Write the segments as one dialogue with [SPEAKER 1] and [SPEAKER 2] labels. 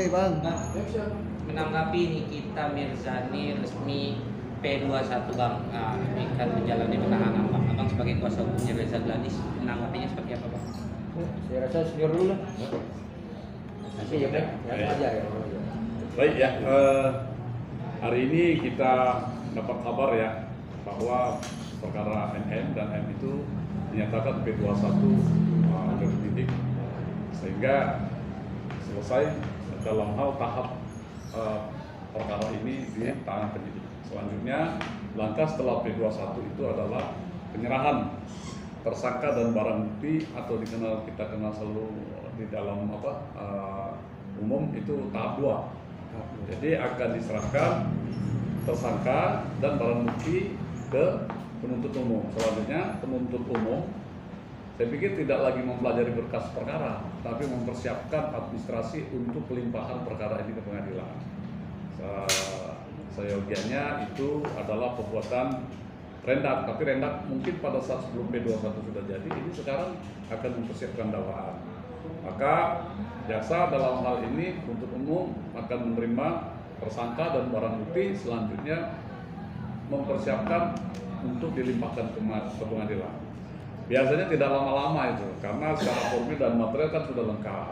[SPEAKER 1] Bang.
[SPEAKER 2] Bang, menanggapi Nikita Mirzani resmi P21 Bang, ini kan menjalani penahanan Bang. Abang sebagai kuasa hukumnya Reza Gladys, menanggapinya seperti apa Bang?
[SPEAKER 3] Saya rasa senior dulu lah. Nanti ya Bang, aja ya.
[SPEAKER 4] Baik ya, hari ini kita dapat kabar ya bahwa perkara NM dan M itu dinyatakan P21 terdidik sehingga selesai dalam hal tahap perkara ini di tangan penyidik. Selanjutnya langkah setelah P21 itu adalah penyerahan tersangka dan barang bukti atau kita kenal selalu di dalam umum itu tahap 2. Jadi akan diserahkan tersangka dan barang bukti ke penuntut umum. Selanjutnya penuntut umum saya pikir tidak lagi mempelajari berkas perkara, tapi mempersiapkan administrasi untuk pelimpahan perkara ini ke pengadilan. Seyogianya itu adalah perbuatan rendak, tapi rendak mungkin pada saat sebelum P21 sudah jadi, ini sekarang akan mempersiapkan dakwaan. Maka jaksa dalam hal ini penuntut umum akan menerima tersangka dan barang bukti, selanjutnya mempersiapkan untuk dilimpahkan ke pengadilan. Biasanya tidak lama-lama itu, karena secara formil dan material kan sudah lengkap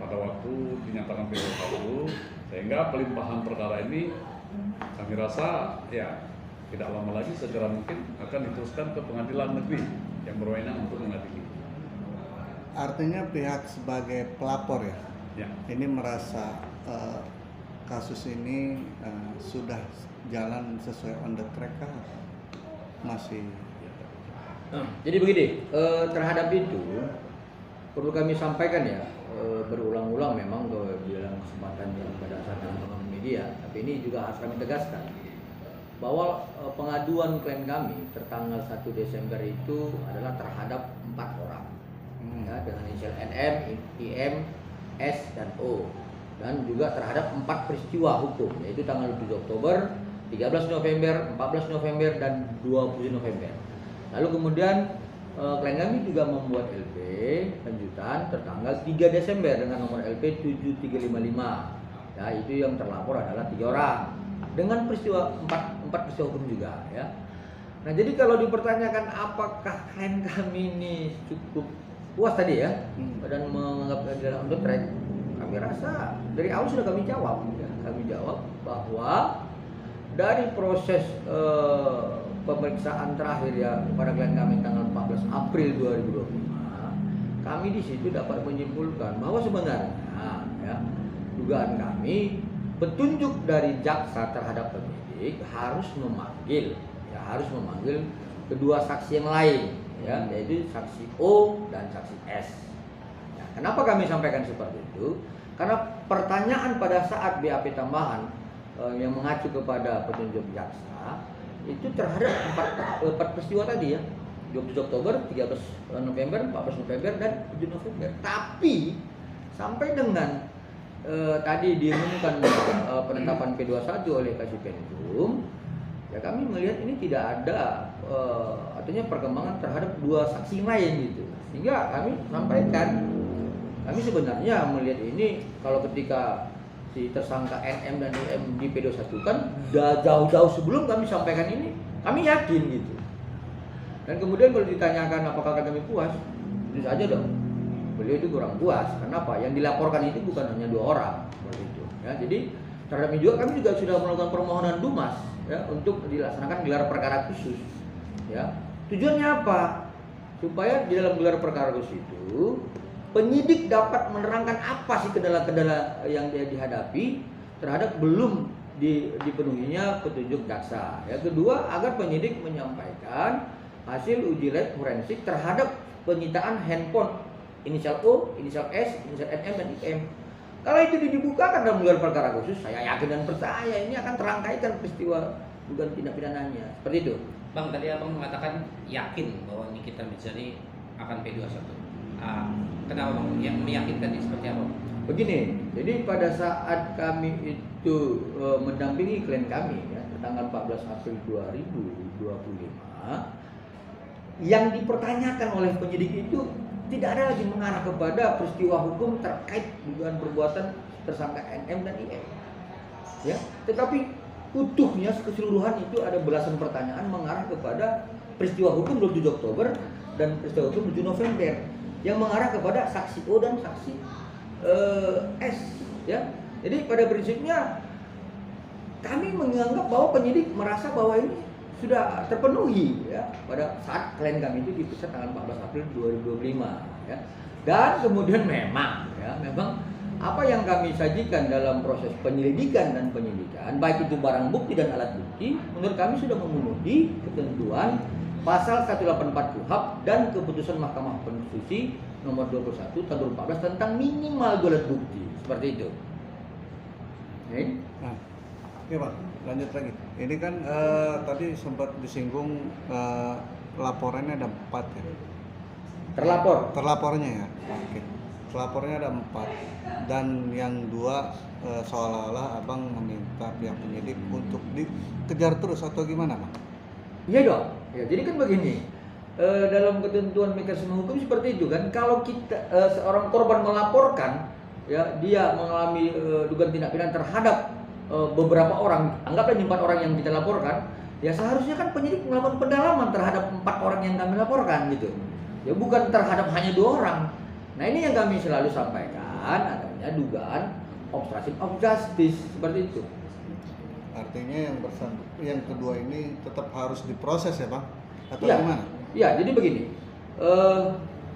[SPEAKER 4] pada waktu dinyatakan P21, sehingga pelimpahan perkara ini kami rasa ya tidak lama lagi, segera mungkin akan diteruskan ke pengadilan negeri yang berwenang untuk mengadili.
[SPEAKER 1] Artinya pihak sebagai pelapor ya, ini merasa kasus ini sudah jalan sesuai on the track kah? Masih?
[SPEAKER 3] Jadi begini, terhadap itu perlu kami sampaikan ya, berulang-ulang memang di dalam kesempatan yang pada saat teman-teman media, tapi ini juga harus kami tegaskan bahwa pengaduan klien kami tertanggal 1 Desember itu adalah terhadap 4 orang ya, dengan inisial NM, IM, S, dan O, dan juga terhadap 4 peristiwa hukum, yaitu tanggal 7 Oktober, 13 November, 14 November, dan 20 November. Lalu kemudian klien kami juga membuat LP lanjutan tertanggal 3 Desember dengan nomor LP 7355. Ya, itu yang terlapor adalah 3 orang dengan peristiwa 4 peristiwa hukum juga ya. Nah, jadi kalau dipertanyakan apakah klien kami ini cukup puas tadi ya dan menganggap adalah on the track, kami rasa dari awal sudah kami jawab ya. Kami jawab bahwa dari proses pemeriksaan terakhir ya pada klien kami tanggal 14 April 2025, kami di situ dapat menyimpulkan bahwa sebenarnya ya dugaan kami, petunjuk dari jaksa terhadap penyidik harus memanggil kedua saksi yang lain ya, yaitu saksi O dan saksi S. Ya, kenapa kami sampaikan seperti itu? Karena pertanyaan pada saat BAP tambahan yang mengacu kepada petunjuk jaksa itu terhadap 4 peristiwa tadi ya, 27 Oktober, 13 November, 14 November, dan 7 November. Tapi sampai dengan tadi diumumkan penetapan P21 oleh Kasipenkum, ya kami melihat ini tidak ada artinya perkembangan terhadap 2 saksi lain gitu. Sehingga kami sampaikan, kami sebenarnya melihat ini kalau ketika si tersangka NM dan IM di P21 kan udah jauh-jauh sebelum kami sampaikan ini, kami yakin gitu. Dan kemudian kalau ditanyakan apakah kami puas, itu saja dong. Beliau itu kurang puas. Kenapa? Yang dilaporkan itu bukan hanya 2 orang seperti itu. Ya, jadi terhadap ini juga kami juga sudah melakukan permohonan Dumas ya untuk dilaksanakan gelar perkara khusus. Ya, tujuannya apa? Supaya di dalam gelar perkara khusus itu penyidik dapat menerangkan apa sih kendala-kendala yang dia dihadapi terhadap belum dipenuhinya petunjuk jaksa. Yang kedua, agar penyidik menyampaikan hasil uji lab forensik terhadap penyitaan handphone inisial O, inisial S, inisial NM, dan IM. Kalau itu dibukakan dalam gelar perkara khusus, saya yakin dan percaya ini akan terangkaikan peristiwa dugaan tindak pidananya. Seperti itu.
[SPEAKER 2] Bang, tadi Abang mengatakan yakin bahwa Nikita Mirzani akan P21. Kenapa Bang? Yang meyakinkan ini seperti apa?
[SPEAKER 3] Begini, jadi pada saat kami itu mendampingi klien kami ya, tanggal 14 April 2025, yang dipertanyakan oleh penyidik itu tidak ada lagi mengarah kepada peristiwa hukum terkait dugaan perbuatan tersangka NM dan IM. Ya, tetapi utuhnya keseluruhan itu ada belasan pertanyaan mengarah kepada peristiwa hukum 27 Oktober dan peristiwa hukum 7 November yang mengarah kepada saksi O dan saksi S. Ya, jadi pada prinsipnya kami menganggap bahwa penyidik merasa bahwa ini sudah terpenuhi ya pada saat klien kami itu diperiksa tanggal 14 April 2025 ya. Dan kemudian memang apa yang kami sajikan dalam proses penyelidikan dan penyidikan, baik itu barang bukti dan alat bukti, menurut kami sudah memenuhi ketentuan pasal 184 KUHP dan keputusan Mahkamah Konstitusi nomor 21 tahun 2014 tentang minimal 2 alat bukti. Seperti itu. Okay.
[SPEAKER 1] Nah, oke Pak, lanjut lagi. Ini kan tadi sempat disinggung laporannya ada 4 ya. Terlapornya ya. Oke. Pelapornya ada 4 dan yang 2 seolah-olah abang meminta pihak penyidik untuk dikejar terus atau gimana Bang?
[SPEAKER 3] Iya dong. Ya, jadi kan begini, dalam ketentuan mekanisme hukum seperti itu kan, kalau kita seorang korban melaporkan, ya dia mengalami dugaan tindak pidana terhadap beberapa orang, anggaplah 4 orang yang kita laporkan, ya seharusnya kan penyidik melakukan pendalaman terhadap 4 orang yang kami laporkan gitu. Ya bukan terhadap hanya 2 orang. Nah ini yang kami selalu sampaikan, adanya dugaan obstruction of justice seperti itu.
[SPEAKER 1] Artinya yang kedua ini tetap harus diproses ya Bang? Atau
[SPEAKER 3] Ya,
[SPEAKER 1] gimana?
[SPEAKER 3] ya jadi begini,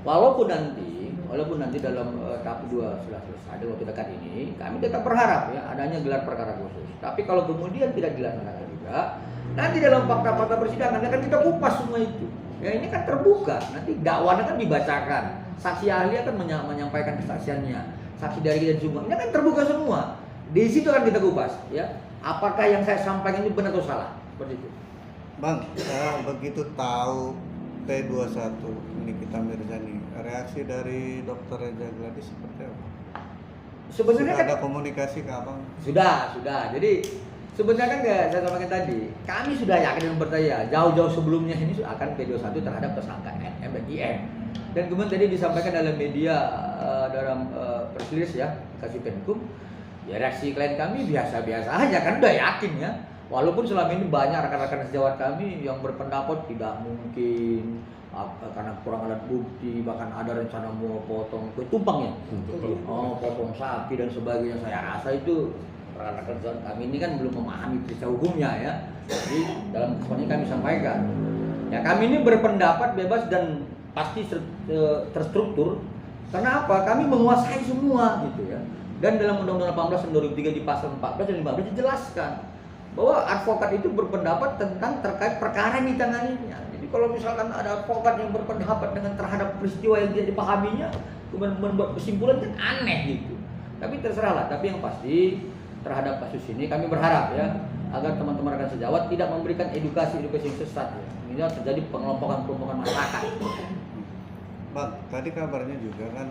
[SPEAKER 3] walaupun nanti dalam tahap 2 setelah selesai dalam waktu dekat ini, kami tetap berharap ya adanya gelar perkara khusus. Tapi kalau kemudian tidak dilaksanakan juga, nanti dalam fakta-fakta persidangan akan kita kupas semua itu. Ya ini kan terbuka, nanti dakwaan kan dibacakan, saksi ahli akan menyampaikan kesaksiannya, saksi dari dan semua, ini kan terbuka semua. Di situ akan kita kupas, ya. Apakah yang saya sampaikan ini benar atau salah, seperti itu.
[SPEAKER 1] Bang, begitu tahu P21 Nikita Mirzani, reaksi dari Dr. Reza Gladys seperti apa?
[SPEAKER 3] Sebenarnya
[SPEAKER 1] sudah
[SPEAKER 3] kan
[SPEAKER 1] ada komunikasi ke abang?
[SPEAKER 3] Sudah. Jadi sebenarnya kan saya sampaikan tadi, kami sudah yakin dan percaya jauh-jauh sebelumnya ini akan P21 terhadap tersangka NM dan IM. Dan kemudian tadi disampaikan dalam media dalam press release ya, kasih Penkum, ya reaksi klien kami biasa-biasa aja kan udah yakin ya. Walaupun selama ini banyak rekan-rekan sejawat kami yang berpendapat tidak mungkin karena kurang alat bukti, bahkan ada rencana mau potong kue tumpang ya, potong sapi dan sebagainya. Saya rasa itu rekan-rekan sejawat kami ini kan belum memahami peristiwa hukumnya ya. Jadi dalam kesempatan kami sampaikan, ya kami ini berpendapat bebas dan pasti terstruktur. Karena apa? Kami menguasai semua gitu ya. Dan dalam Undang-Undang 18 tahun 2003 di pasal 14 dan 15 dijelaskan bahwa advokat itu berpendapat tentang terkait perkara yang ditanganinya. Jadi kalau misalkan ada advokat yang berpendapat dengan terhadap peristiwa yang tidak dipahaminya, kemudian membuat kesimpulan kan aneh gitu. Tapi terserahlah. Tapi yang pasti terhadap kasus ini kami berharap ya agar teman-teman rekan sejawat tidak memberikan edukasi yang sesat ya. Ini terjadi pengelompokan masyarakat.
[SPEAKER 1] Bang, tadi kabarnya juga kan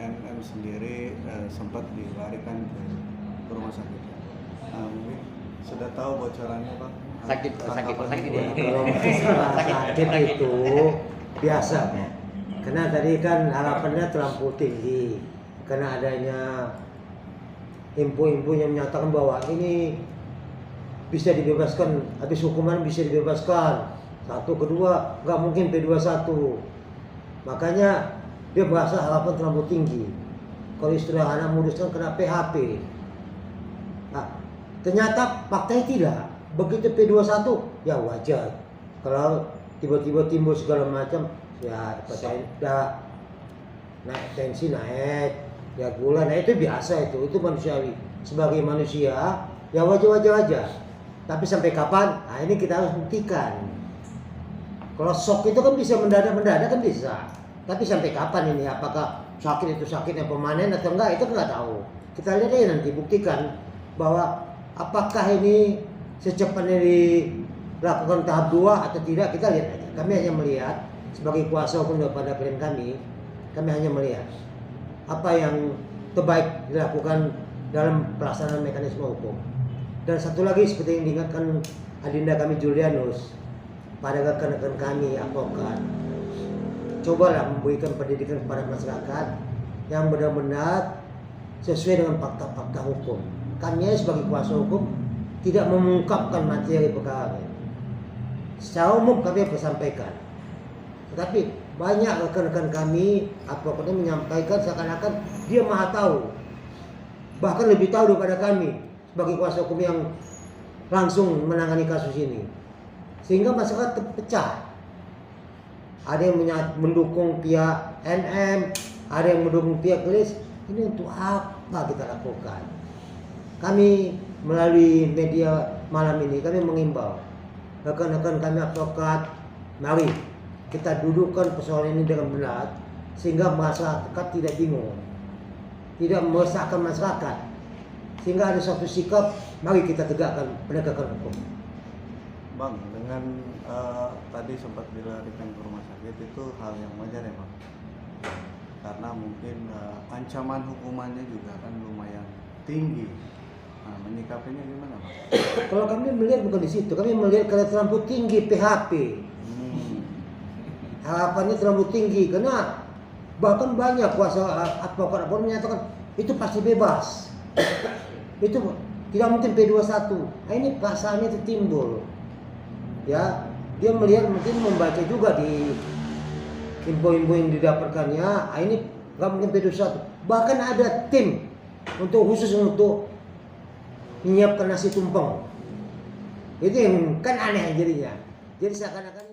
[SPEAKER 1] NM sendiri sempat dilarikan ke rumah sakit. Mungkin sudah tahu bocorannya Bang?
[SPEAKER 3] Sakit ini.
[SPEAKER 5] Kalau masalah sakit itu biasa Pak. Karena tadi kan harapannya terlampau tinggi karena adanya info-info yang menyatakan bahwa ini bisa dibebaskan, habis hukuman bisa dibebaskan. Satu, kedua nggak mungkin P21. Makanya dia merasa harapan terlalu tinggi. Kalau istilah anak modus kan kena PHP. Nah, ternyata faktanya tidak. Begitu P21 ya wajar. Kalau tiba-tiba timbul segala macam ya naik tensi naik, ya gula, nah itu biasa itu manusiawi. Sebagai manusia ya wajar aja. Tapi sampai kapan? Nah ini kita harus buktikan. Kalau shock itu kan bisa mendadak kan bisa. Tapi sampai kapan ini? Apakah sakit itu sakitnya permanen atau enggak? Itu nggak tahu. Kita lihat aja nanti buktikan bahwa apakah ini secepatnya dilakukan tahap 2 atau tidak, kita lihat aja. Kami hanya melihat sebagai kuasa hukum daripada klien kami hanya melihat apa yang terbaik dilakukan dalam pelaksanaan mekanisme hukum. Dan satu lagi seperti yang diingatkan adinda kami Julianus pada rekan-rekan kami advokat, cobalah memberikan pendidikan kepada masyarakat yang benar-benar sesuai dengan fakta-fakta hukum. Kami sebagai kuasa hukum tidak mengungkapkan materi perkara. Secara umum kami sampaikan. Tetapi banyak rekan-rekan kami advokatnya menyampaikan seakan-akan dia maha tahu. Bahkan lebih tahu daripada kami sebagai kuasa hukum yang langsung menangani kasus ini. Sehingga masyarakat terpecah. Ada yang mendukung pihak NM, ada yang mendukung pihak Kelis. Ini untuk apa kita lakukan? Kami melalui media malam ini kami mengimbau rekan-rekan kami advokat, mari kita dudukkan persoalan ini dengan benar sehingga masyarakat tidak bingung, tidak meresahkan masyarakat, sehingga ada suatu sikap, mari kita tegakkan penegakan hukum.
[SPEAKER 1] Bang, dengan tadi sempat dilarikan ke rumah sakit itu hal yang wajar ya Bang? Karena mungkin ancaman hukumannya juga kan lumayan tinggi. Nah, menyikapinya gimana Bang?
[SPEAKER 5] Kalau kami melihat bukan di situ, kami melihat karena terlalu tinggi PHP. Harapannya terlalu tinggi karena bahkan banyak kuasa advokat menyatakan itu pasti bebas. Itu tidak mungkin P21. Nah, ini perasaannya itu timbul. Ya, dia melihat mungkin membaca juga di info-info yang didapatkannya, ini nggak mungkin P21. Bahkan ada tim khusus untuk menyiapkan nasi tumpeng. Itu yang kan aneh jadinya. Jadi seakan-akan